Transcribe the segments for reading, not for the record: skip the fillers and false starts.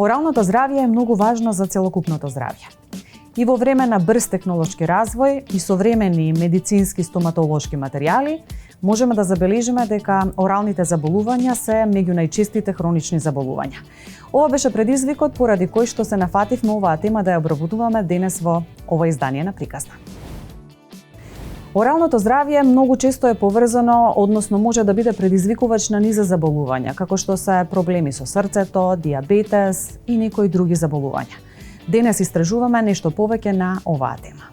Оралното здравје е многу важно за целокупното здравје. И во време на брз технолошки развој и современи медицински стоматолошки материјали, можеме да забележиме дека оралните заболувања се меѓу најчестите хронични заболувања. Ова беше предизвикот поради кој што се нафативме оваа тема да ја обработуваме денес во ова издание на Приказна. Оралното здравје многу често е поврзано, односно може да биде предизвикувач на низа заболувања, како што се проблеми со срцето, дијабетес и некои други заболувања. Денес истражуваме нешто повеќе на оваа тема.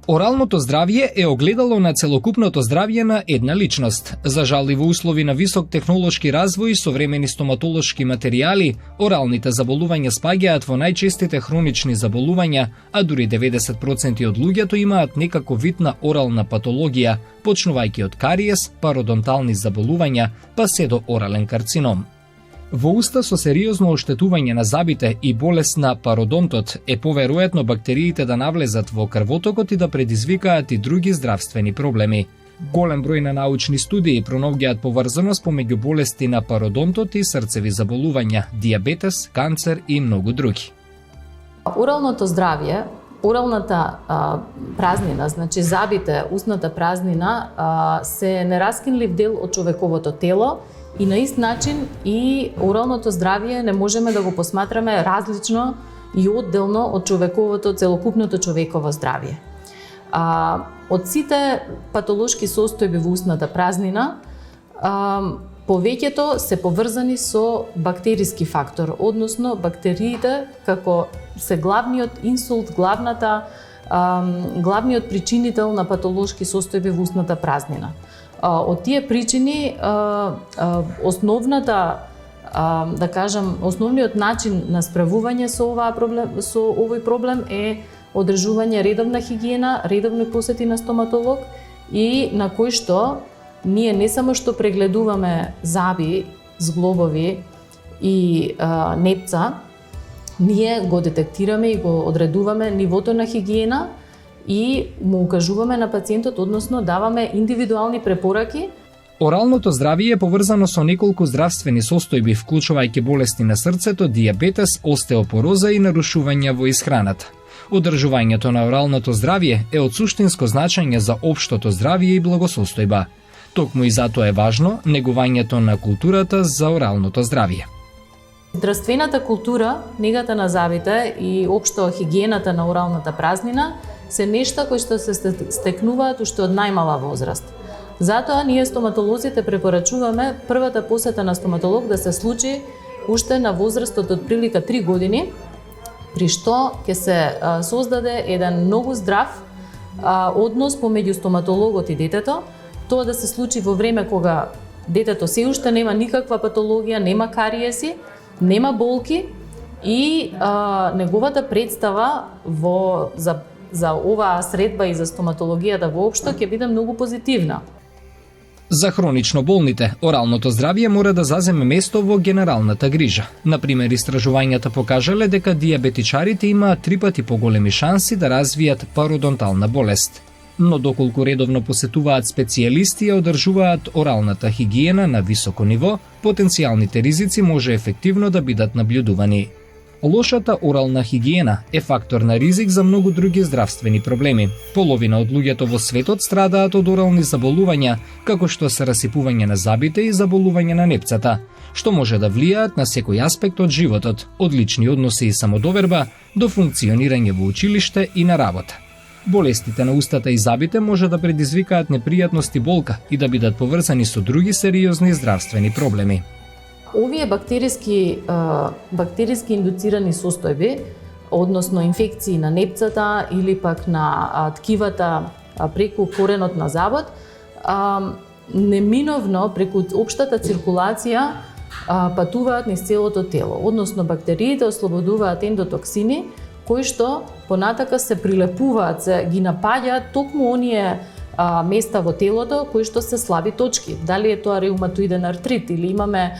Оралното здравје е огледало на целокупното здравје на една личност. За жал и во услови на висок технолошки развој и современи стоматолошки материјали, оралните заболувања спаѓаат во најчестите хронични заболувања, а дури 90% од луѓето имаат некако вид на орална патологија, почнувајќи од кариес, пародонтални заболувања, па се до орален карцином. Во уста со сериозно оштетување на забите и болест на пародонтот е поверојатно бактериите да навлезат во крвотокот и да предизвикаат и други здравствени проблеми. Голем број на научни студии пронаоѓаат поврзаност помеѓу болести на пародонтот и срцеви заболувања, дијабетес, канцер и многу други. Оралното здравје, оралната празнина, значи забите, устната празнина се нераскинлив дел од човековото тело. И на ист начин и оралното здравје не можеме да го посматраме различно и одделно од човековото, целокупното човеково здравје. Од сите патолошки состојби во устната празнина, повеќето се поврзани со бактериски фактор, односно бактериите како се главниот инсулт, главниот причинител на патолошки состојби во устната празнина. Од тие причини, основниот начин на справување со овој проблем е одржување редовна хигиена, редовни посети на стоматолог и на кој што ние не само што прегледуваме заби, зглобови и непца, ние го детектираме и го одредуваме нивото на хигиена и му укажуваме на пациентот, односно даваме индивидуални препораки. Оралното здравје е поврзано со неколку здравствени состојби, вклучувајќи болести на срцето, дијабетес, остеопороза и нарушувања во исхраната. Одржувањето на оралното здравје е од суштинско значење за општото здравје и благосостојба. Токму и затоа е важно негувањето на културата за оралното здравје. Здравствената култура, негата на забите и општо хигиената на оралната празнина се нешта кои што се стекнуваат уште од најмала возраст. Затоа ние стоматолозите препорачуваме првата посета на стоматолог да се случи уште на возрастот од прилика 3 години, при што ќе се создаде еден многу здрав однос помеѓу стоматологот и детето. Тоа да се случи во време кога детето се уште нема никаква патологија, нема кариеси, нема болки и неговата представа за оваа средба и за стоматологијата воопшто ќе биде многу позитивна. За хронично болните, оралното здравје мора да заземе место во генералната грижа. Например, истражувањата покажале дека дијабетичарите имаат 3 пати поголеми шанси да развијат пародонтална болест. Но доколку редовно посетуваат специјалисти и одржуваат оралната хигиена на високо ниво, потенцијалните ризици може ефективно да бидат наблюдувани. Лошата орална хигиена е фактор на ризик за многу други здравствени проблеми. Половина од луѓето во светот страдаат од орални заболувања, како што се расипување на забите и заболување на непцата, што може да влијаат на секој аспект од животот, од лични односи и самодоверба до функционирање во училиште и на работа. Болестите на устата и забите може да предизвикаат непријатност и болка и да бидат поврзани со други сериозни здравствени проблеми. Овие бактериски индуцирани состојби, односно инфекции на непцата или пак на ткивата преку коренот на забот, неминовно преку општата циркулација патуваат низ целото тело. Односно бактериите ослободуваат ендотоксини кои што понатака се прилепуваат, ги напаѓаат токму оние места во телото кои што се слаби точки. Дали е тоа реуматоиден артрит или имаме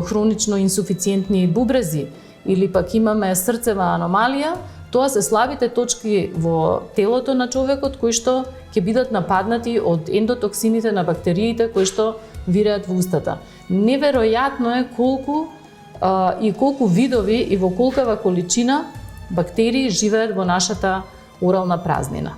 хронично инсуфициентни бубрези или пак имаме срцева аномалија, Тоа се слабите точки во телото на човекот кои што ќе бидат нападнати од ендотоксините на бактериите кои што виреат во устата. Неверојатно е колку видови и во колкава количина бактерии живеат во нашата орална празнина.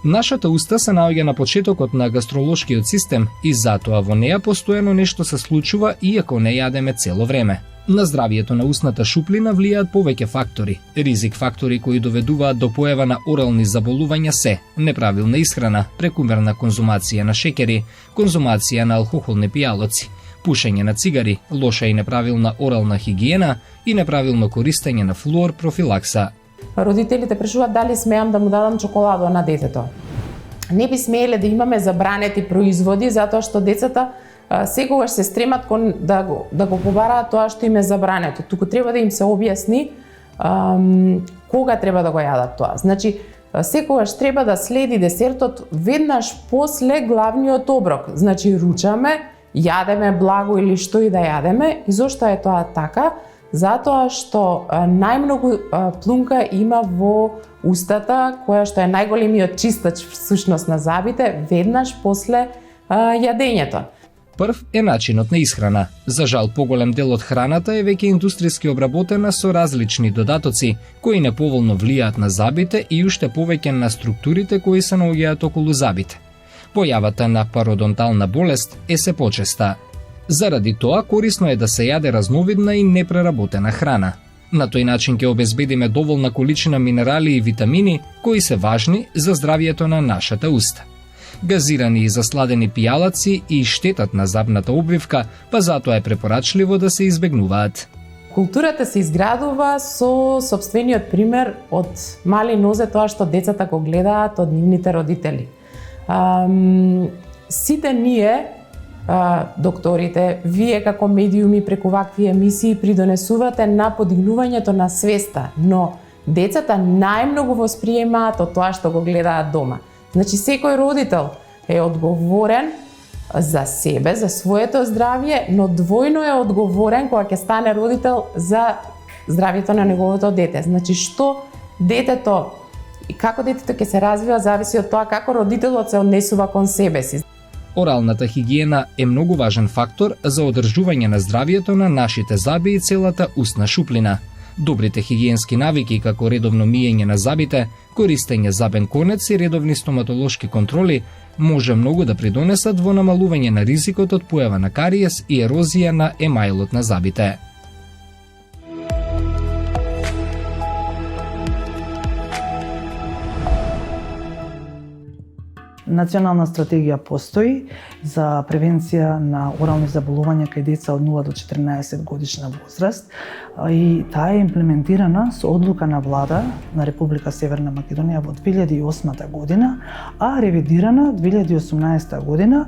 Нашата уста се наоѓа на почетокот на гастролошкиот систем и затоа во неа постојано нешто се случува иако не јадеме цело време. На здравието на устната шуплина влијаат повеќе фактори. Ризик фактори кои доведуваат до појава на орални заболувања се неправилна исхрана, прекумерна конзумација на шеќери, конзумација на алкохолни пијалоци, пушење на цигари, лоша и неправилна орална хигиена и неправилно користење на флуор профилакса. Родителите прашуваат дали смеам да му дадам чоколадо на детето. Не би смееле да имаме забранети производи затоа што децата секогаш се стремат да го побараат тоа што им е забрането. Туку треба да им се објасни кога треба да го јадат тоа. Значи, секогаш треба да следи десертот веднаш после главниот оброк. Значи, ручаме, јадеме благо или што и да јадеме. И зошто е тоа така? Затоа што најмногу плунка има во устата, која што е најголемиот чистач всушност на зъбите, веднаш после јадењето. Прв е начинот на исхрана. За жал, поголем дел од храната е веќе индустријски обработена со различни додатоци, кои неповолно влијаат на зъбите и уште повеќе на структурите кои се наоѓаат околу зъбите. Појавата на пародонтална болест е се почеста. Заради тоа, корисно е да се јаде разновидна и непреработена храна. На тој начин ќе обезбедиме доволна количина минерали и витамини кои се важни за здравието на нашата уста. Газирани и засладени пијалаци и штетат на зъбната обвивка, па затоа е препорачливо да се избегнуваат. Културата се изградува со сопствениот пример од мали нозе, тоа што децата го гледаат од нивните родители. Сите ние, докторите, вие како медиуми преку вакви емисии придонесувате на подигнувањето на свеста, но децата најмногу восприемаат од тоа што го гледаат дома. Значи, секој родител е одговорен за себе, за своето здравје, но двојно е одговорен кога ќе стане родител за здравјето на неговото дете. Значи, што детето и како детето ќе се развива зависи од тоа како родителот се однесува кон себе си. Оралната хигиена е многу важен фактор за одржување на здравието на нашите зъби и целата устна шуплина. Добрите хигиенски навики како редовно миење на зъбите, користење зъбен конец и редовни стоматолошки контроли може многу да придонесат во намалување на ризикот од појава на кариес и ерозија на емајлот на зъбите. Национална стратегија постои за превенција на орални заболувања кај деца од 0 до 14 годишна возраст и таа е имплементирана со одлука на влада на Република Северна Македонија во 2008 година, а ревидирана 2018 година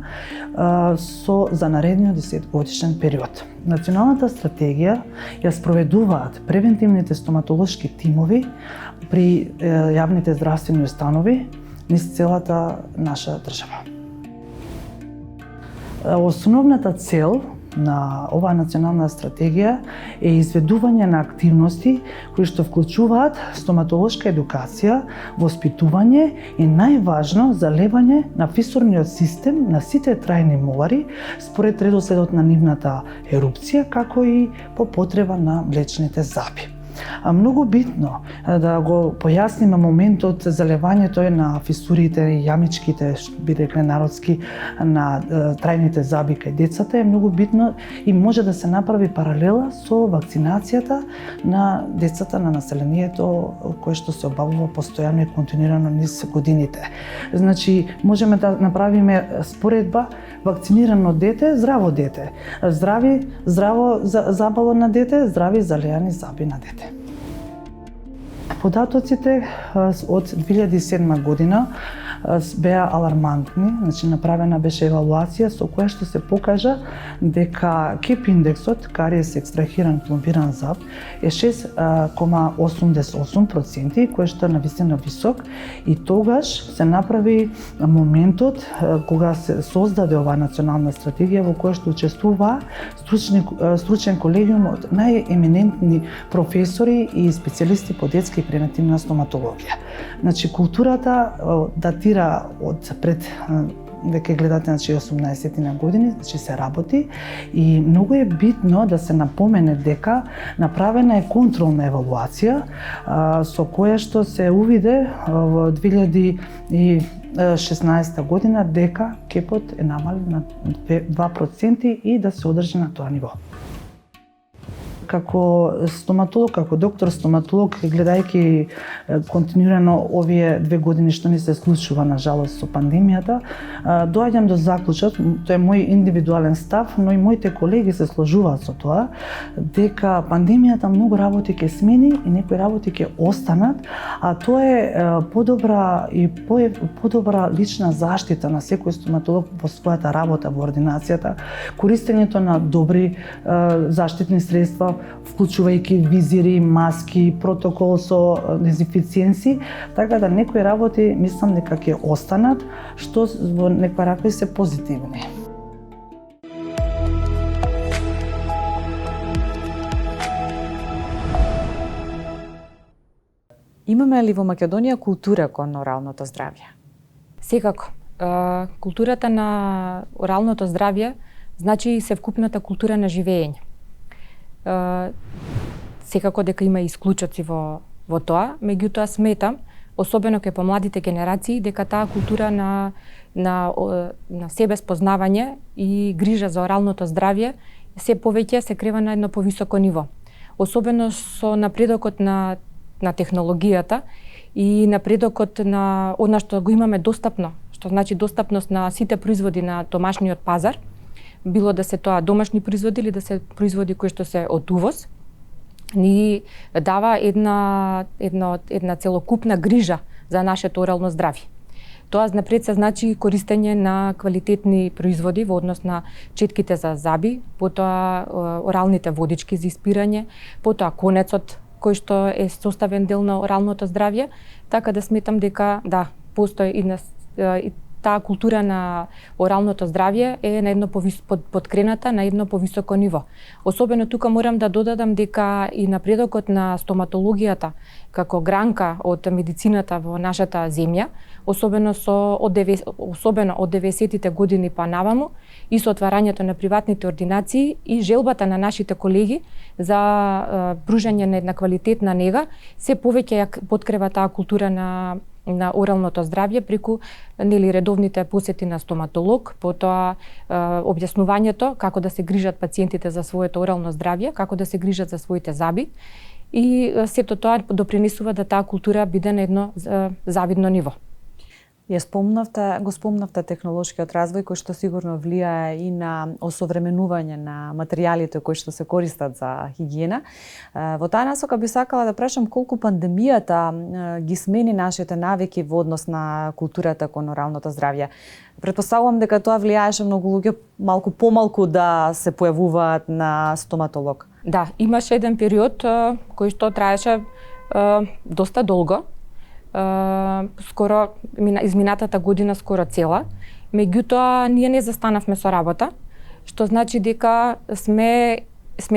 за наредниот 10 годишен период. Националната стратегија ја спроведуваат превентивните стоматолошки тимови при јавните здравствени установи низ целата наша држава. Основната цел на оваа национална стратегија е изведување на активности кои што вклучуваат стоматолошка едукација, воспитување и најважно залевање на фисурниот систем на сите трајни молари според редоследот на нивната ерупција, како и по потреба на млечните зъби. Многу битно да го појасниме моментот залевањето е на фисурите и јамичките, би рекле народски, на трајните зъби кај децата е многу битно и може да се направи паралела со вакцинацијата на децата на населението кое што се обавува постојано и континуирано низ годините. Значи, можеме да направиме споредба вакцинирано дете, здраво дете. Здраво забало на дете, здрави залеани зъби на дете. Податоците од 2007 година беа алармантни, значи направена беше евалуација со која што се покажа дека КЕП индексот, кариес екстрахиран пломбиран зоб, е 6,88%, кој што е навистина висок, и тогаш се направи моментот кога се создаде оваа национална стратегија во која што учествуваа стручен колегиум од најеминентни професори и специјалисти по детска и превентивна стоматологија. Значи, културата датира од пред веќе гледате, значи 18 години, значи се работи, и многу е битно да се напомене дека направена е контролна евалуација со која што се увиде во 2016 година дека кепот е намален на 2% и да се одржи на тоа ниво. Како стоматолог, како доктор стоматолог, гледајќи континуирано овие 2 години што ни се случува на жалост со пандемијата, доаѓам до заклучок, тоа е мој индивидуален став, но и моите колеги се сложуваат со тоа, дека пандемијата многу работи ќе смени и некои работи ќе останат, а тоа е подобра лична заштита на секој стоматолог во својата работа во ординацијата, користењето на добри заштитни средства, вклучувајќи визири, маски, протокол со дезинфициенси, така да некои работи мислам дека ќе останат, што во некои рака се позитивни. Имаме ли во Македонија култура кон оралното здравје? Секако. Културата на оралното здравје значи севкупната култура на живење. Секако дека има исклучоци во тоа, меѓутоа сметам, особено кај помладите генерации, дека таа култура на себе спознавање и грижа за оралното здравје се повеќе се крива на едно повисоко ниво. Особено со напредокот на технологијата и напредокот на она што го имаме достапно, што значи достапност на сите производи на домашниот пазар, било да се тоа домашни производи или да се производи кои што се од увоз, ни дава една целокупна грижа за нашето орално здравје. Тоа напред се значи користење на квалитетни производи во однос на четките за заби, потоа оралните водички за испирање, потоа конецот кој што е составен дел на оралното здравје, така да сметам дека постои и таа култура на оралното здравје е на едно подкрената на едно повисоко ниво. Особено тука морам да додадам дека и напредокот на стоматологијата како гранка од медицината во нашата земја, особено од 90-тите години па наваму, и со отварањето на приватните ординации и желбата на нашите колеги за пружање на една квалитетна нега, се повеќе ја подкрепа таа култура на оралното здравје преку редовните посети на стоматолог, потоа објаснувањето како да се грижат пациентите за своето орално здравје, како да се грижат за своите заби, и сето тоа допринесува да таа култура биде на едно завидно ниво. Го спомнавте технолошкиот развој кој што сигурно влијае и на осовременување на материјалите кои што се користат за хигиена. Во таа насока би сакала да прашам колку пандемијата ги смени нашите навики во однос на културата кон оралното здравје. Претпоставувам дека тоа влијаеше многу луѓе малку помалку да се појавуваат на стоматолог. Да, имаше еден период кој што траеше доста долго. Скоро изминатата година скоро цела, меѓутоа ние не застанавме со работа, што значи дека сме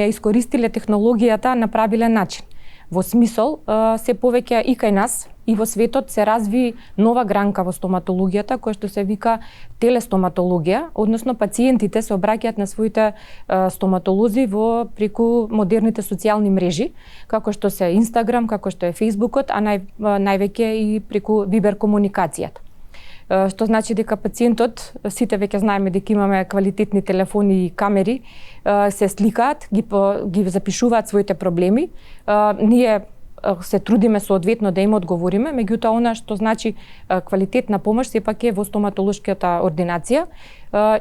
искористиле технологијата на правилен начин. Во смисол, се повеќе и кај нас и во светот се разви нова гранка во стоматологијата која што се вика телестоматологија, односно пациентите се обраќаат на своите стоматолози преку модерните социјални мрежи, како што се Инстаграм, како што е Фејсбукот, а највеќе и преку вибер комуникацијата. Што значи дека пациентот, сите веќе знаеме дека имаме квалитетни телефони и камери, се сликаат, ги запишуваат своите проблеми, ние се трудиме соодветно да им одговориме, меѓутоа она што значи квалитетна помош сепак е во стоматолошката ординација,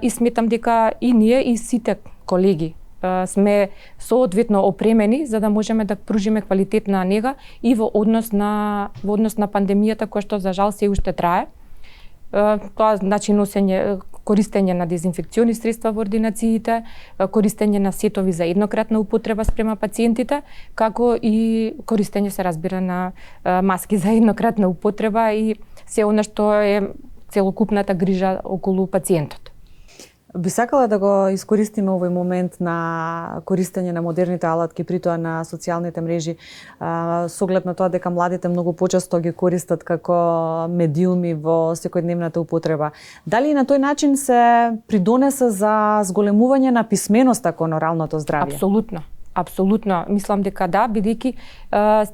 и сметам дека и ние и сите колеги сме соодветно опремени за да можеме да пружиме квалитетна нега и во однос на пандемијата која што за жал се уште трае. Тоа значи користење на дезинфекциони средства во ординациите, користење на сетови за еднократна употреба спрема пациентите, како и користење, се разбира, на маски за еднократна употреба и се она што е целокупната грижа околу пациентот. Би сакала да го искористиме овој момент на користење на модерните алатки, при тоа на социјалните мрежи, со оглед на тоа дека младите многу почесто ги користат како медиуми во секојдневната употреба. Дали и на тој начин се придонесе за зголемување на писменоста кон оралното здравје? Апсолутно. Апсолутно. Мислам дека да, бидејќи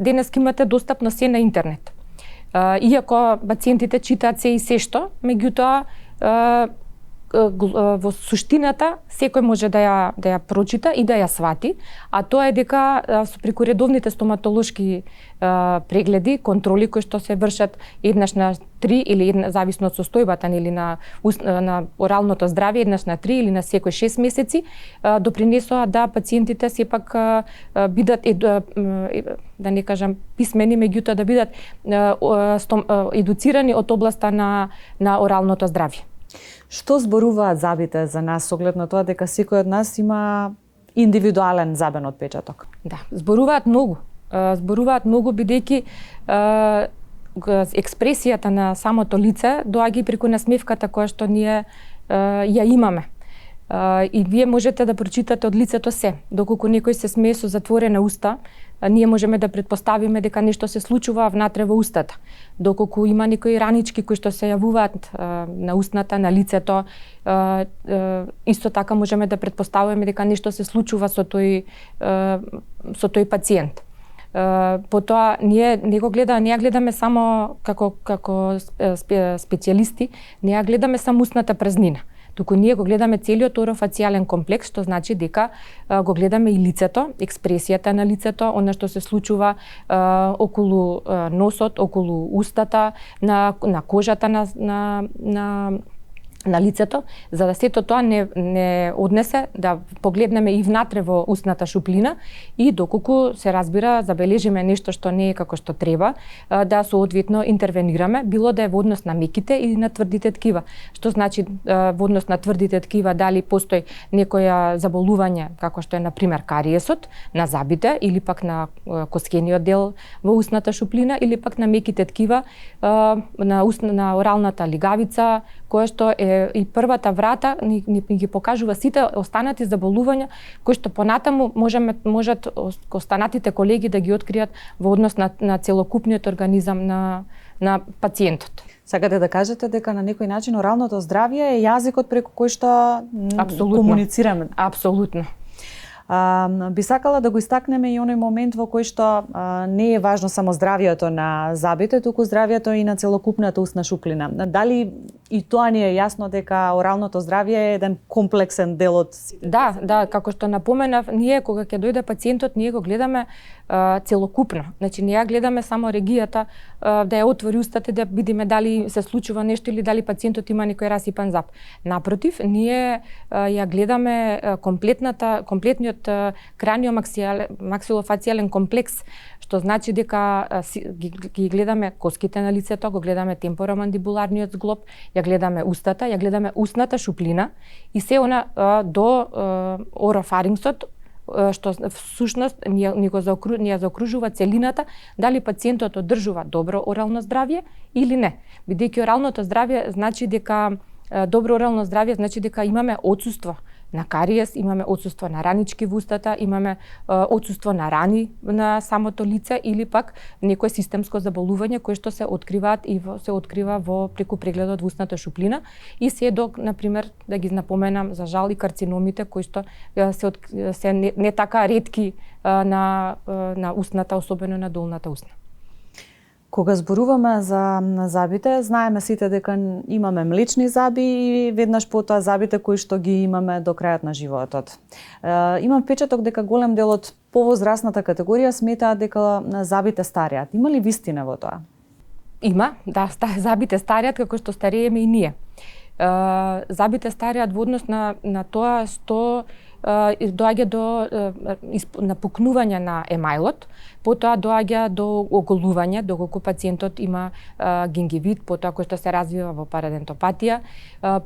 денес имате достапно се на интернет. Иако пациентите читаат се и се што, меѓутоа во суштината секој може да ја прочита и да ја свати, а тоа е дека со преку редовните стоматолошки прегледи, контроли кои што се вршат еднаш на 3 или зависно од состојбата или на оралното здравје, еднаш на 3 или на секој 6 месеци, допринесоа да пациентите сепак бидат да не кажам писмени, меѓутоа да бидат едуцирани од областа на оралното здравје. Што зборуваат забите за нас, оглед на тоа дека секој од нас има индивидуален забен отпечаток? Да, зборуваат многу. Зборуваат многу бидејќи експресијата на самото лице доаѓа и преку насмевката која што ние ја имаме. И вие можете да прочитате од лицето се. Доколку некој се смее со затворена уста, ние можеме да предпоставиме дека нешто се случува внатре во устата. Доколку има некои ранички кои што се јавуваат на устната, на лицето, исто така можеме да предпоставиме дека нешто се случува со тој пациент. Потоа ние не ја гледаме само како специјалисти, не ја гледаме само устната празнина, туку ние го гледаме целиот орофацијален комплекс, што значи дека го гледаме и лицето, експресијата на лицето, она што се случува околу носот, околу устата, на кожата на лицето, за да сето тоа не однесе да погледнеме и внатре во устната шуплина и доколку се разбира забележиме нешто што не е како што треба, да соодветно интервенираме, било да е во однос на меките или на тврдите ткива. Што значи во однос на тврдите ткива, дали постои некоја заболување како што е на пример кариесот на забите или пак на коскениот дел во устната шуплина или пак на меките ткива на оралната лигавица, која што е и првата врата ни ги покажува сите останати заболувања кои што понатаму можат останатите колеги да ги откријат во однос на целокупниот организам на пациентот. Сакате да кажете дека на некој начин оралното здравје е јазикот преку кој што комуницираме? Апсолутно. Би сакала да го истакнеме и оној момент во кој што не е важно само здравјето на забите, туку здравјето и на целокупната устна шуплина. Дали и тоа ни е јасно дека оралното здравје е еден комплексен дел од сите? Да, како што напоменав, ние кога ќе дојде пациентот, ние го гледаме целокупно. Значи не ја гледаме само регијата да ја отвори устата да видиме дали се случува нешто или дали пациентот има некој расипан зап. Напротив, ние ја гледаме комплетниот краниомаксилофацијален комплекс, што значи дека ги гледаме коските на лицето, го гледаме темпоромандибуларниот зглоб, ја гледаме устата, ја гледаме устната шуплина и се она до орофарингсот, што всушност ни ја заокружува целината, дали пациентот одржува добро орално здравје или не. Бидејќи оралното здравје значи дека добро орално здравје значи дека имаме отсуство на кариес, имаме отсуство на ранички во устата, имаме отсуство на рани на самото лице или пак некое системско заболување кое што се откриваат и се открива преку прегледот во устната шуплина и се до, например, да ги напоменам за жал и карциномите кои што се не така ретки на устната, особено на долната устна. Кога зборуваме за забите, знаеме сите дека имаме млечни заби и веднаш потоа забите кои што ги имаме до крајот на животот. Имам впечаток дека голем дел од повозрасната категорија сметаат дека забите стареат. Има ли вистина во тоа? Има, да, забите стареат како што старееме и ние. Забите стареат во однос на тоа што доаѓа до напукнување на емајлот, потоа доаѓа до оголување, доколку пациентот има гингивит, потоа кој што се развива во парадентопатија,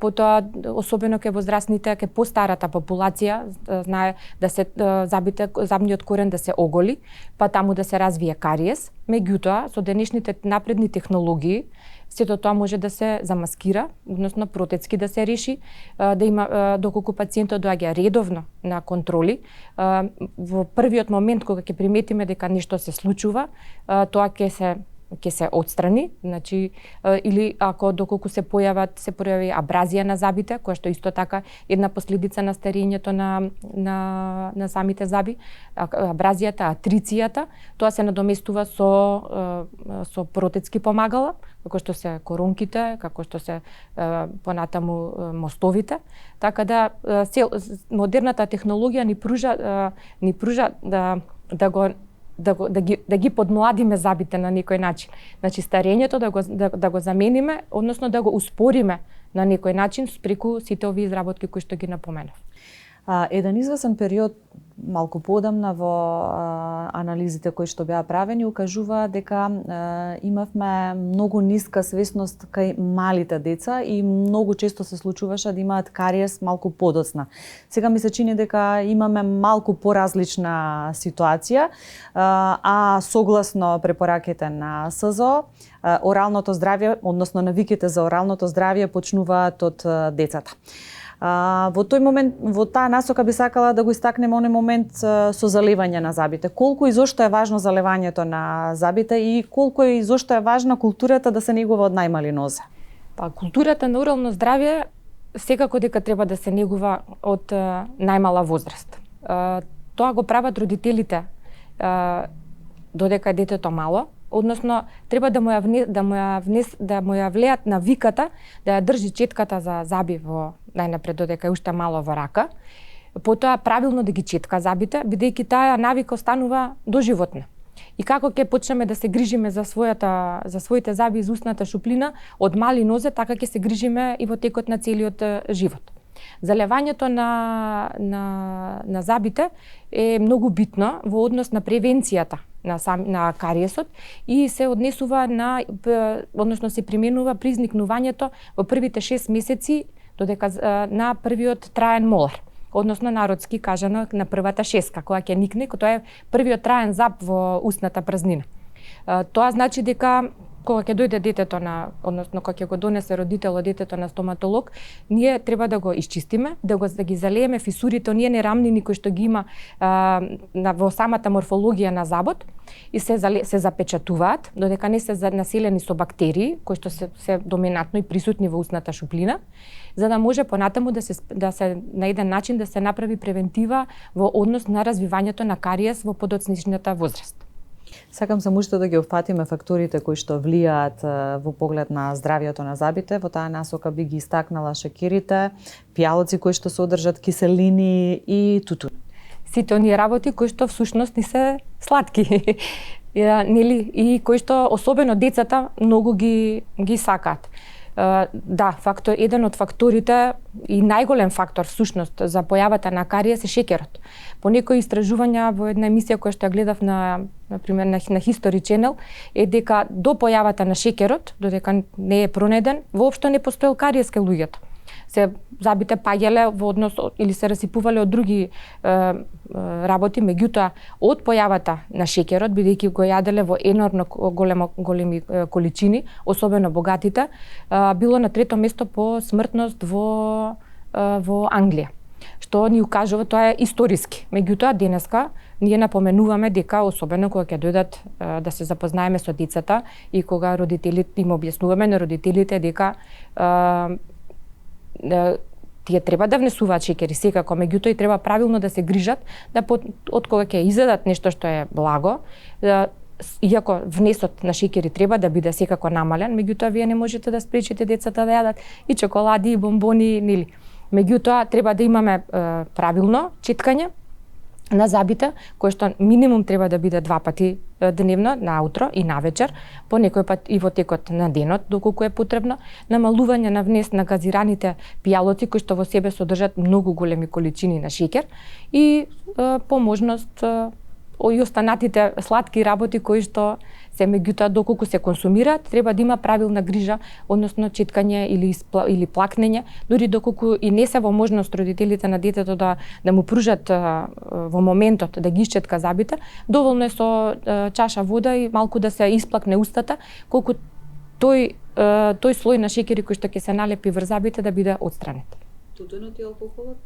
потоа особено кај возрастните, кај постарата популација знае да се забниот корен да се оголи, па таму да се развие кариес. Меѓутоа, со денешните напредни технологии, сето тоа може да се замаскира, односно протецки да се реши, да има доколку пациентот доаѓа редовно на контроли, во првиот момент кога ќе приметиме дека нешто се случува, тоа ќе се отстрани, значи или ако доколку се појави абразија на забите, која што исто така една последица на старењето на самите заби, абразијата, атрицијата, тоа се надоместува со протецки помагала, како што се коронките, како што се понатаму мостовите, така да модерната технологија ни пружа да ги подмладиме забите на некој начин. Значи старењето да го замениме, односно да го успориме на некој начин преку сите овие изработки кои што ги напоменав. Еден извесен период, малку подамна во анализите кои што беа правени, укажува дека имавме многу ниска свесност кај малите деца и многу често се случуваше да имаат кариес малку подоцна. Сега ми се чини дека имаме малку поразлична ситуација, а согласно препораките на СЗО, оралното здравје, односно навиките за оралното здравје почнуваат од децата. Во тој момент, во таа насока би сакала да го истакнеме оној момент со заливање на забите. Колку и зошто е важно заливањето на забите и колку и зошто е важна културата да се негува од најмали нозе? Па културата на орално здравје секако дека треба да се негува од најмала возраст. Тоа го прават родителите додека детето мало, односно треба да му ја влеат навиката да ја држи четката за заби во најнапред додека е уште мало во рака, потоа правилно да ги четка забите, бидејќи таа навика останува доживотна. И како ќе почнеме да се грижиме за своите заби из устната шуплина од мали нозе, така ќе се грижиме и во текот на целиот живот. Залевањето на забите е многу битно во однос на превенцијата на кариесот и се однесува односно се применува при изникнувањето во првите 6 месеци додека на првиот траен молар, односно народски кажано на првата шеска, кога ќе никне, тоа е првиот траен зап во устната празнина. Тоа значи дека кога ќе дојде детето односно кога ќе го донесе родителот детето на стоматолог, ние треба да го исчистиме, да ги залееме фисурите, оние нерамнини кои што ги има во самата морфологија на забот и се запечатуваат, додека не се населени со бактерии кои што се доминантно и присутни во устната шуплина, за да може понатаму да се на еден начин да се направи превентива во однос на развивањето на кариес во подоцничната возраст. Сакам само уште да ги опфатиме факторите кои што влијаат во поглед на здравјето на забите. Во таа насока би ги истакнала шеќерите, пијалоци кои што содржат киселини и тутун. Сите оние работи кои што всушност не се сладки. И кои што особено децата многу ги сакаат. Да, еден од факторите и најголем фактор всушност за појавата на кариес е шеќерот. По некои истражувања во една емисија која што ја гледав на History Channel е дека до појавата на шеќерот, додека не е пронеден, воопшто не постоел кариес кај луѓето. Забите паѓале во однос или се расипувале од други работи, меѓутоа од појавата на шеќерот, бидејќи го јаделе во енормно големи количини, особено богатите, било на трето место по смртност во Англија. Што ни укажува, тоа е историски. Меѓутоа денеска ние напоменуваме дека особено кога ќе дојдат да се запознаеме со децата и кога родителите им објаснуваме на родителите дека тие треба да внесуваат шеќери секако, меѓутоа и треба правилно да се грижат да од кога ќе изедат нешто што е благо, иако внесот на шеќери треба да биде секако намален, меѓутоа вие не можете да спречите децата да јадат и чоколади и бомбони, нели. Меѓутоа треба да имаме правилно четкање, на забите, кој што минимум треба да биде 2 пати дневно, наутро и навечер, по некој пат и во текот на денот, доколку е потребно, намалување на внес на газираните пијалоци кои што во себе содржат многу големи количини на шеќер и по можност и останатите сладки работи кои што се меѓутоа доколку се консумираат, треба да има правилна грижа, односно четкање или плакнење, дури доколку и не се во можност родителите на детето да му пружат во моментот да ги исчетка забите, доволно е со чаша вода и малку да се исплакне устата, колку тој слој на шеќери кој што ќе се налепи врз забите да биде отстранет. Тутунот и алкохолот?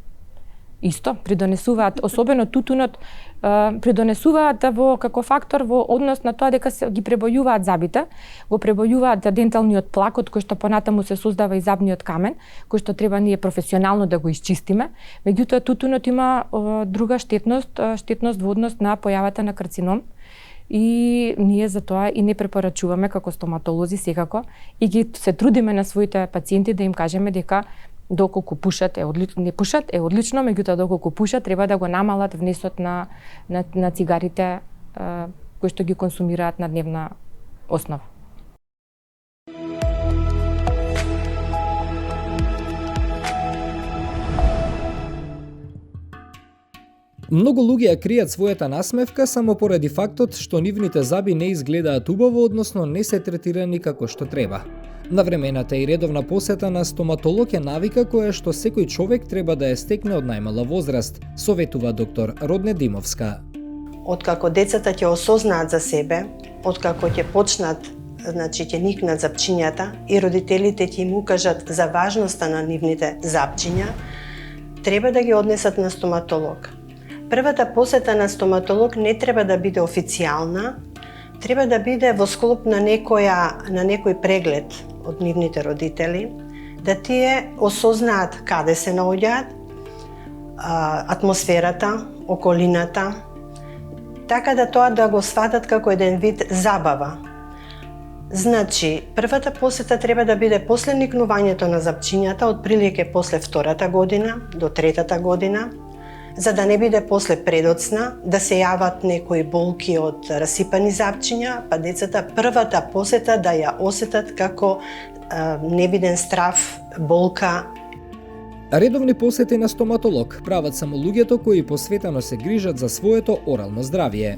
Исто, придонесуваат, особено тутунот, придонесуваат како фактор во однос на тоа дека ги пребојуваат забите, го пребојуваат денталниот плакот кој што понатаму се создава и забниот камен, кој што треба ние професионално да го исчистиме. Меѓутоа тутунот има друга штетност во однос на појавата на карцином. И ние за тоа и не препорачуваме како стоматолози секако и ги се трудиме на своите пациенти да им кажеме дека доколку пушат не пушат е одлично, меѓутоа доколку пушат треба да го намалат внесот на цигарите кои што ги консумираат на дневна основа. Многу луѓе ја кријат својата насмевка само поради фактот што нивните заби не изгледаат убаво, односно не се третирани како што треба. Навремената и редовна посета на стоматолог е навика која што секој човек треба да ја стекне од најмала возраст, советува доктор Родне Димовска. Откако децата ќе осознаат за себе, откако ќе почнат, ќе никнат запчињата и родителите ќе им укажат за важноста на нивните запчиња, треба да ги однесат на стоматолог. Првата посета на стоматолог не треба да биде официјална, треба да биде во склоп на некој преглед од нивните родители, да тие осознаат каде се наоѓаат, атмосферата, околината, така да тоа да го сватат како еден вид забава. Значи, првата посета треба да биде после никнувањето на запчињата, отприлike после 2-та година до 3-та година, за да не биде после предоцна, да се јават некои болки од расипани запчиња, па децата првата посета да ја осетат како невиден страв, болка. Редовни посети на стоматолог прават само луѓето кои посветено се грижат за своето орално здравје.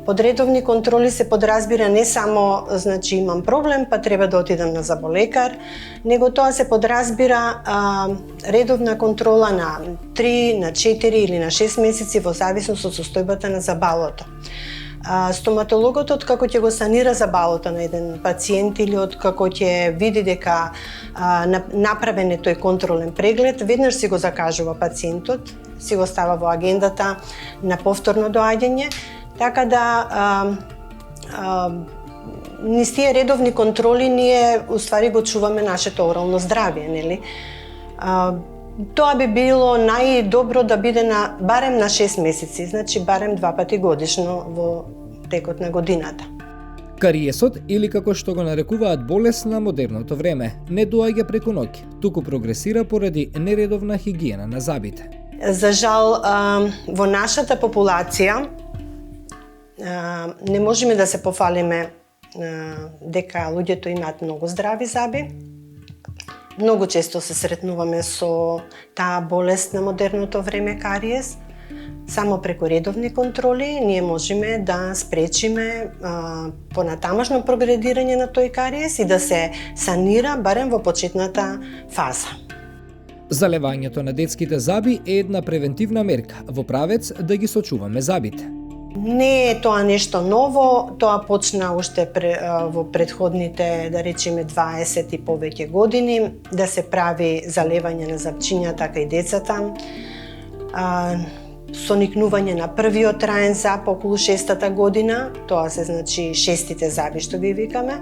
Под редовни контроли се подразбира не само, имам проблем, па треба да отидам на заболекар, него тоа се подразбира редовна контрола на 3, на 4 или на 6 месеци во зависност од состојбата на забалото. Стоматологот откако ќе го санира забалото на еден пациент или откако ќе види дека направен е тој контролен преглед, веднаш си го закажува пациентот, си го става во агендата на повторно доаѓање. Така да, низ тие редовни контроли ние уствари го чуваме нашето орално здравје, нели? Тоа би било најдобро да биде барем на 6 месеци, барем 2 пати годишно во текот на годината. Кариесот, или како што го нарекуваат болест на модерното време, не доаѓа преку ноќ, туку прогресира поради нередовна хигиена на забите. За жал, во нашата популација не можеме да се пофалиме дека луѓето имаат многу здрави заби. Многу често се сретнуваме со таа болест на модерното време, кариес. Само преку редовни контроли ние можеме да спречиме понатамошно прогредирање на тој кариес и да се санира барем во почетната фаза. Залевањето на детските заби е една превентивна мерка во правец да ги сочуваме забите. Не е тоа нешто ново, тоа почна уште во претходните, да речеме, 20 и повеќе години, да се прави залевање на запчињата кај децата, со никнување на првиот траен зап околу 6-та година, тоа се шестите заби што ги викаме,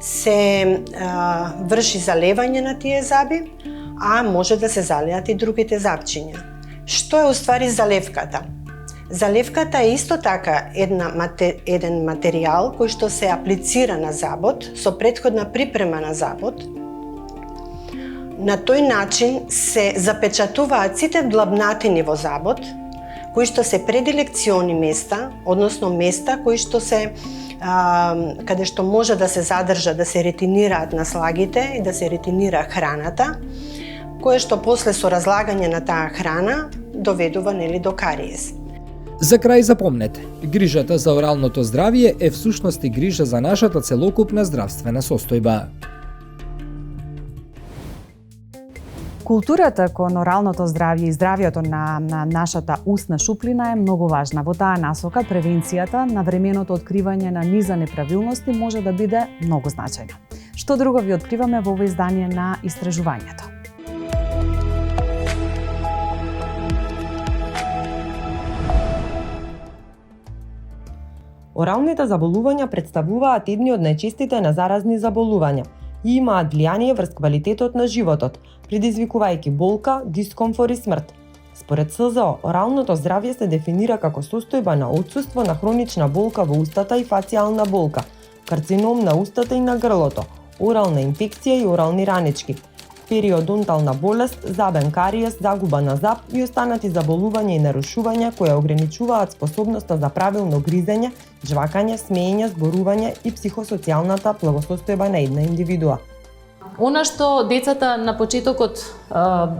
се врши залевање на тие заби, а може да се залеат и другите запчиња. Што е уствари залевката? Залевката е исто така еден материјал кој што се аплицира на забот со претходна припрема на забот. На тој начин се запечатуваат сите длабнатини во забот, кои што се предилекциони места, односно места кои што се каде што може да се задржа, да се ретинираат наслагите и да се ретинира храната, кое што после со разлагање на таа храна доведува до кариес. За крај запомнете, грижата за оралното здравје е всушност и грижа за нашата целокупна здравствена состојба. Културата кон оралното здравје и здравјето на нашата устна шуплина е многу важна. Во таа насока превенцијата на временото откривање на низа неправилности може да биде многу значајна. Што друго ви откриваме во ова издание на истражувањето? Оралните заболувања представуваат едни од најчестите незаразни заболувања и имаат влијание врз квалитетот на животот, предизвикувајќи болка, дискомфор и смрт. Според СЗО, оралното здравје се дефинира како состојба на отсуство на хронична болка во устата и фацијална болка, карцином на устата и на грлото, орална инфекција и орални ранички, периодонтална болест, забен кариес, загуба на зап и останати заболувања и нарушувања кои ограничуваат способноста за правилно гризење, жвакање, смеење, зборување и психосоцијалната благосостојба на една индивидуа. Она што децата на почетокот,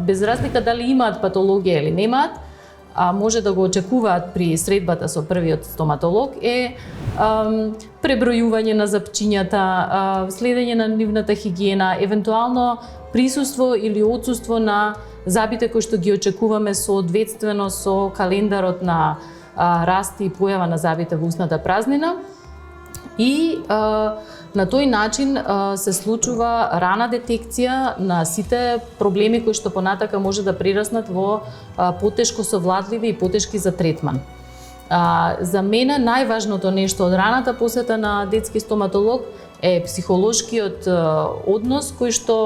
без разлика дали имаат патологија или немаат, може да го очекуваат при средбата со првиот стоматолог е пребројување на запчињата, следење на нивната хигиена, евентуално присуство или отсуство на забите кои што ги очекуваме соодветствено со календарот на раст и појава на забите во устната празнина. И на тој начин се случува рана детекција на сите проблеми кои што понатака може да прераснат во потешко совладливи и потешки за третман. За мене најважното нешто од раната посета на детски стоматолог е психолошкиот однос кој што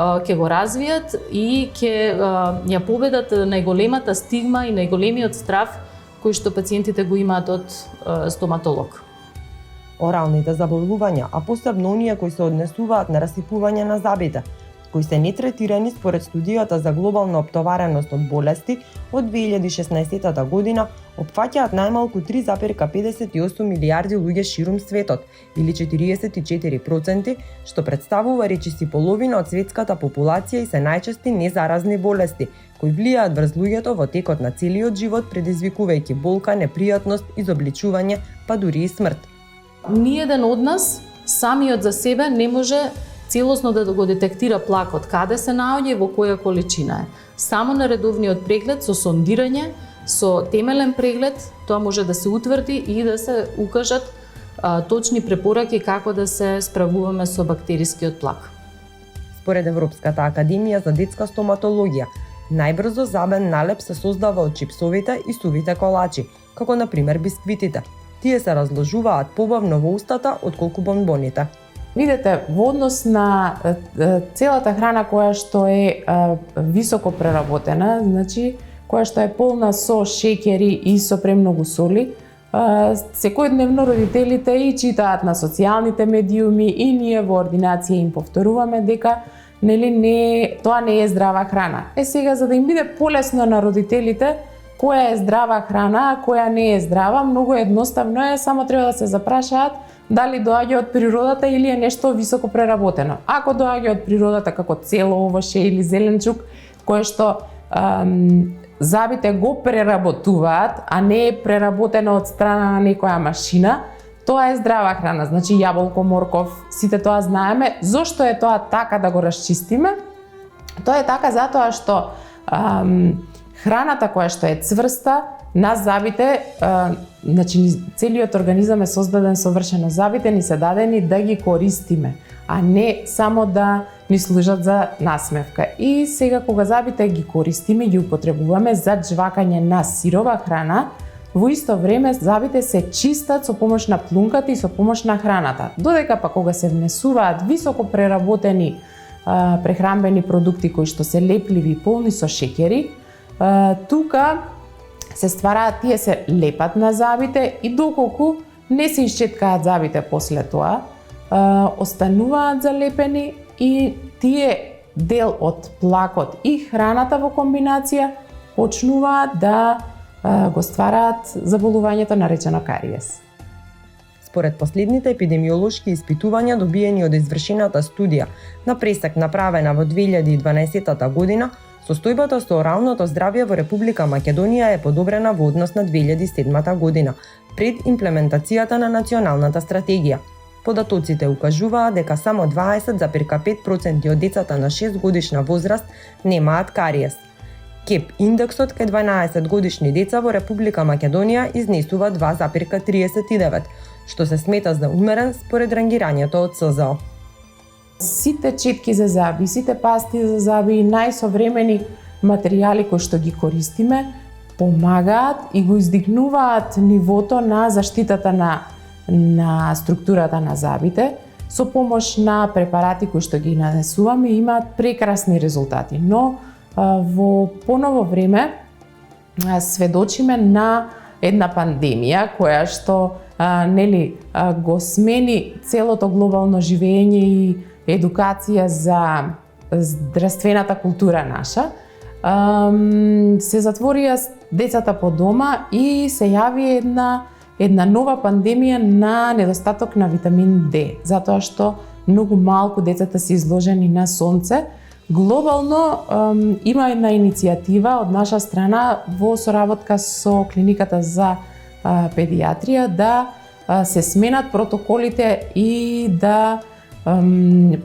ќе го развијат и ќе ја победат најголемата стигма и најголемиот страв кој што пациентите го имаат од стоматолог. Оралните заболувања, а посебно оние кои се однесуваат на расипување на забите, кои се нетретирани според студијата за глобална оптовареност од болести од 2016 година, опфаќаат најмалку 3,58 милијарди луѓе ширум светот, или 44%, што представува речиси половина од светската популација и се најчести незаразни болести, кои влијаат врз луѓето во текот на целиот живот, предизвикувајќи болка, непријатност, изобличување, па дури и смрт. Ниеден од нас самиот за себе не може целосно да го детектира плакот, каде се наоѓа и во која количина е. Само на редовниот преглед со сондирање, со темелен преглед, тоа може да се утврди и да се укажат точни препораки како да се справуваме со бактерискиот плак. Според Европската академија за детска стоматологија, најбрзо забен налеп се создава од чипсовите и сувите колачи, како на пример бисквитите. Тие се разложуваат побавно во устата отколку бонбоните. Видете, во однос на целата храна која што е високо преработена, значи која што е полна со шеќери и со премногу соли, секојдневно родителите и читаат на социјалните медиуми и ние во ординација им повторуваме дека тоа не е здрава храна. Сега за да им биде полесно на родителите која е здрава храна, а која не е здрава, многу едноставно е, само треба да се запрашаат дали доаѓа од природата или е нешто високо преработено. Ако доаѓа од природата како цело овоше или зеленчук, кое што забите го преработуваат, а не е преработено од страна на некоја машина, тоа е здрава храна. Значи јаболко, морков, сите тоа знаеме. Зошто е тоа така, да го расчистиме? Тоа е така затоа што храната која што е цврста, на забите, значи целиот организам е создаден совршено, забите ни се дадени да ги користиме, а не само да ни служат за насмевка. И сега кога забите ги користиме, ги употребуваме за жвакање на сирова храна, во исто време забите се чистат со помош на плунката и со помош на храната. Додека па кога се внесуваат високо преработени прехранбени продукти кои што се лепливи и полни со шеќери, тука се ствараат, тие се лепат на забите и доколку не се исчеткаат забите после тоа, остануваат залепени и тие дел од плакот и храната во комбинација почнуваат да го ствараат заболувањето наречено кариес. Според последните епидемиолошки испитувања добиени од извршената студија на пресек направена во 2012 година, состојбата со оралното здравје во Република Македонија е подобрена во однос на 2007 година, пред имплементацијата на националната стратегија. Податоците укажуваат дека само 20,5% од децата на 6 годишна возраст немаат кариес. КЕП индексот кај 12 годишни деца во Република Македонија изнесува 2,39, што се смета за умерен според рангирањето од СЗО. Сите четки за заби, сите пасти за заби и најсовремени материјали кои што ги користиме помагаат и го издигнуваат нивото на заштитата на структурата на забите. Со помош на препарати кои што ги нанесуваме имаат прекрасни резултати, но во поново време сведочиме на една пандемија која што го смени целото глобално живење и едукација за здравствената култура наша. Се затворија децата по дома и се јави една нова пандемија на недостаток на витамин D, затоа што многу малку децата се изложени на сонце. Глобално има една иницијатива од наша страна во соработка со клиниката за педиатрија да се сменат протоколите и да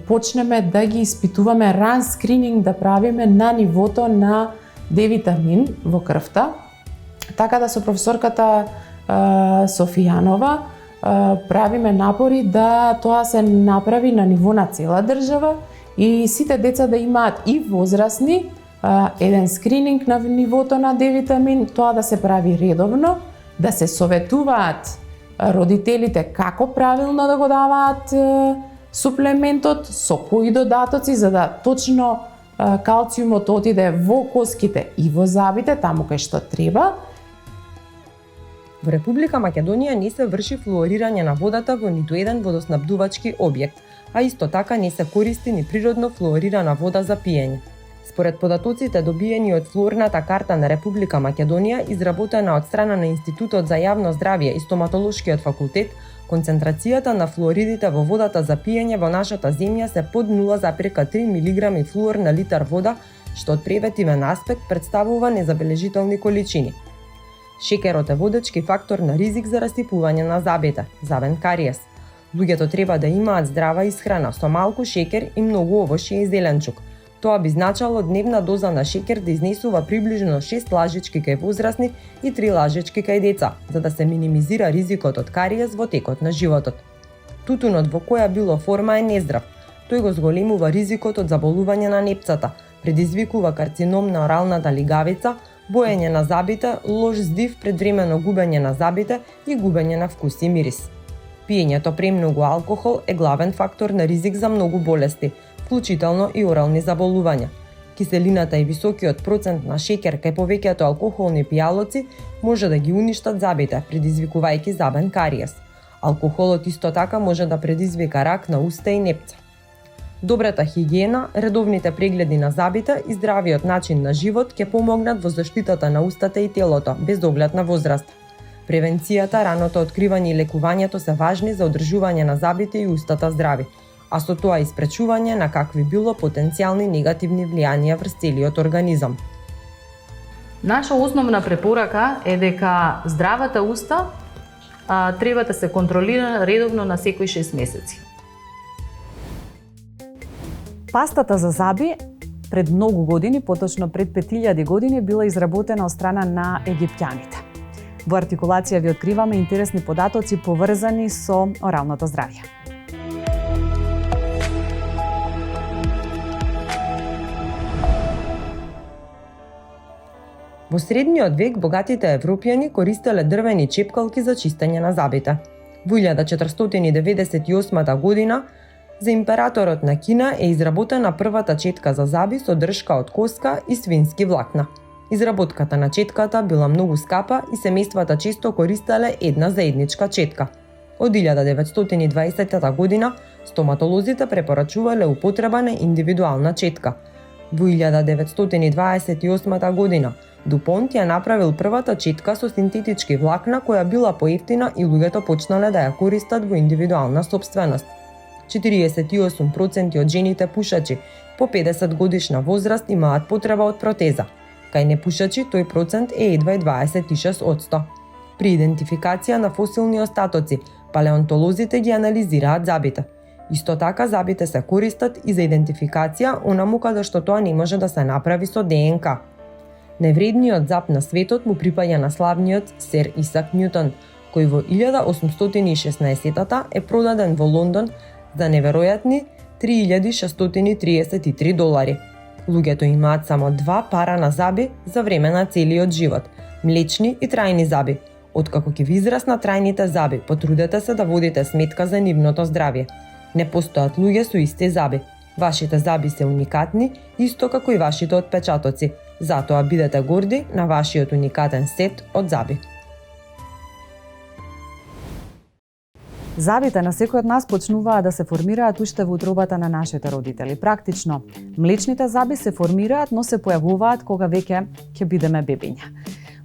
почнеме да ги испитуваме ран скрининг да правиме на нивото на D витамин во крвта. Така да со професорката Софијанова правиме напори да тоа се направи на ниво на цела држава и сите деца да имаат и возрастни еден скрининг на нивото на D витамин, тоа да се прави редовно, да се советуваат родителите како правилно да го даваат суплементот, со кои додатоци, за да точно калциумот отиде во коските и во забите, таму кај што треба. Во Република Македонија не се врши флуорирање на водата во ниту еден водоснабдувачки објект, а исто така не се користи ни природно флуорирана вода за пиење. Според податоците добиени од флуорната карта на Република Македонија, изработена од страна на Институтот за јавно здравје и Стоматолошкиот факултет, концентрацијата на флуоридите во водата за пиење во нашата земја се под 0,3 милиграми флуор на литар вода, што од превентивен аспект представува незабележителни количини. Шекерот е водечки фактор на ризик за расипување на забите, забен кариес. Луѓето треба да имаат здрава исхрана со малку шекер и многу овошје и зеленчук. Тоа би значало дневна доза на шекер да изнесува приближно 6 лажички кај возрастни и 3 лажички кај деца, за да се минимизира ризикот од кариес во текот на животот. Тутунот во која било форма е нездрав. Тој го зголемува ризикот од заболување на непцата, предизвикува карцином на оралната лигавица, боење на забите, лош здив, предвремено губење на забите и губење на вкус и мирис. Пиењето премногу алкохол е главен фактор на ризик за многу болести, вклучително и орални заболувања. Киселината и високиот процент на шекер кај повеќето алкохолни пијалоци може да ги уништат забите, предизвикувајќи забен кариес. Алкохолот исто така може да предизвика рак на уста и непца. Добрата хигиена, редовните прегледи на забите и здравиот начин на живот ќе помогнат во заштитата на устата и телото, без оглед на возраст. Превенцијата, раното откривање и лекувањето се важни за одржување на забите и устата здрави, а со тоа и спречување на какви било потенцијални негативни влијанија врз целиот организам. Наша основна препорака е дека здравата уста треба да се контролира редовно на секој 6 месеци. Пастата за заби пред многу години, поточно пред 5000 години, била изработена од страна на египтјаните. Во артикулација ви откриваме интересни податоци поврзани со оралното здравје. Во средниот век богатите европјани користеле дрвени чепкалки за чистење на забите. Во 1498 година за императорот на Кина е изработена првата четка за заби со дршка од коска и свински влакна. Изработката на четката била многу скапа и семејствата често користеле една заедничка четка. Од 1920 година стоматолозите препорачувале употреба на индивидуална четка. Во 1928 година Дупонт ја направил првата четка со синтетички влакна која била поевтина и луѓето почнале да ја користат во индивидуална собственост. 48% од жените пушачи по 50 годишна возраст имаат потреба од протеза. Кај непушачи тој процент е едва 26%. При идентификација на фосилни остатоци, палеонтолозите ги анализираат забите. Исто така забите се користат и за идентификација онаму каде што тоа не може да се направи со ДНК. Невредниот зап на светот му припаѓа на славниот сер Исак Њутон, кој во 1816 е продаден во Лондон за неверојатни $3633. Луѓето имаат само 2 пара на заби за време на целиот живот, млечни и трајни заби. Откако ќе ви израсна трајните заби, потрудете се да водите сметка за нивното здравје. Не постојат луѓе со исти заби. Вашите заби се уникатни, исто како и вашите отпечатоци. Затоа бидете горди на вашиот уникатен сет од заби. Забите на секој од нас почнуваат да се формираат уште во утробата на нашите родители. Практично, млечните заби се формираат, но се појавуваат кога веќе ќе бидеме бебиња.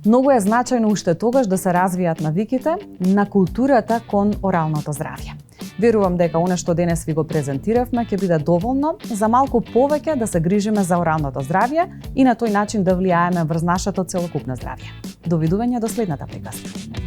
Многу е значајно уште тогаш да се развијат навиките на културата кон оралното здравје. Верувам дека она што денес ви го презентиравме ќе биде доволно за малку повеќе да се грижиме за оралното здравје и на тој начин да влијаеме врз нашето целокупно здравје. Довидување до следната приказка.